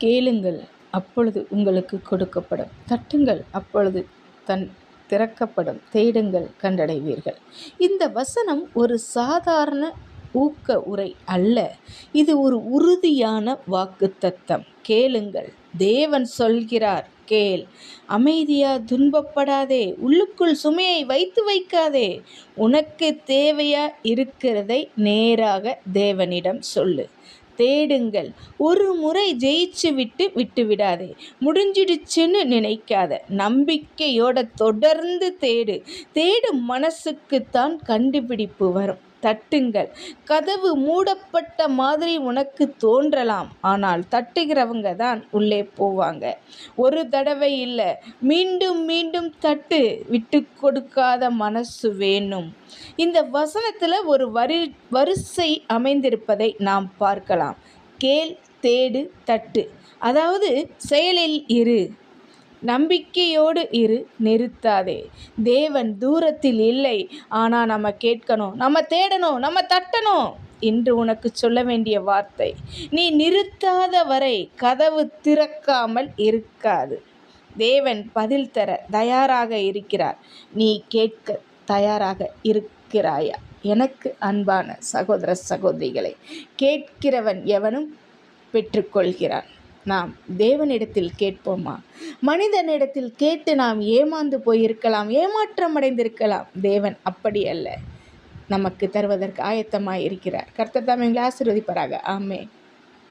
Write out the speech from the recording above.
கேளுங்கள், அப்பொழுது உங்களுக்கு கொடுக்கப்படும். தட்டுங்கள், அப்பொழுது திறக்கப்படும். தேடுங்கள், கண்டடைவீர்கள். இந்த வசனம் ஒரு சாதாரண ஊக்க உரை அல்ல. இது ஒரு உறுதியான வாக்குத்தத்தம். கேளுங்கள், தேவன் சொல்கிறார், கேள். அமைதியா துன்பப்படாதே, உள்ளுக்குள் சுமையை வைக்காதே. உனக்கு தேவையா இருக்கிறதை நேராக தேவனிடம் சொல்லு. தேடுங்கள். ஒரு முறை ஜெயிச்சு விட்டு விடாதே. முடிஞ்சிடுச்சுன்னு நினைக்காத. நம்பிக்கையோட தொடர்ந்து தேடு. தேடும் மனசுக்குத்தான் கண்டுபிடிப்பு வரும். தட்டுங்கள். கதவு மூடப்பட்ட மாதிரி உனக்கு தோன்றலாம், ஆனால் தட்டுகிறவங்க தான் உள்ளே போவாங்க. ஒரு தடவை இல்லை, மீண்டும் மீண்டும் தட்டு. விட்டு கொடுக்காத மனசு வேணும். இந்த வசனத்தில் ஒரு வரிசை அமைந்திருப்பதை நாம் பார்க்கலாம். கேள், தேடு, தட்டு. அதாவது செயலில் இரு, நம்பிக்கையோடு இரு, நிறுத்தாதே. தேவன் தூரத்தில் இல்லை, ஆனால் நம்ம கேட்கணும், நம்ம தேடணும், நம்ம தட்டணும். இன்று உனக்கு சொல்ல வேண்டிய வார்த்தை, நீ நிறுத்தாத வரை கதவு திறக்காமல் இருக்காது. தேவன் பதில் தர தயாராக இருக்கிறார். நீ கேட்க தயாராக இருக்கிறாயா? எனக்கு அன்பான சகோதர சகோதரிகளை, கேட்கிறவன் எவனும் பெற்றுக்கொள்கிறான். நாம் தேவனிடத்தில் கேட்போமா? மனிதனிடத்தில் கேட்டு நாம் ஏமாந்து போயிருக்கலாம், ஏமாற்றம் அடைந்திருக்கலாம். தேவன் அப்படி அல்ல, நமக்கு தருவதற்கு ஆயத்தமாய் இருக்கிறார். கர்த்தர் தாமே உங்களை ஆசீர்வதிப்பாராக. ஆமென்.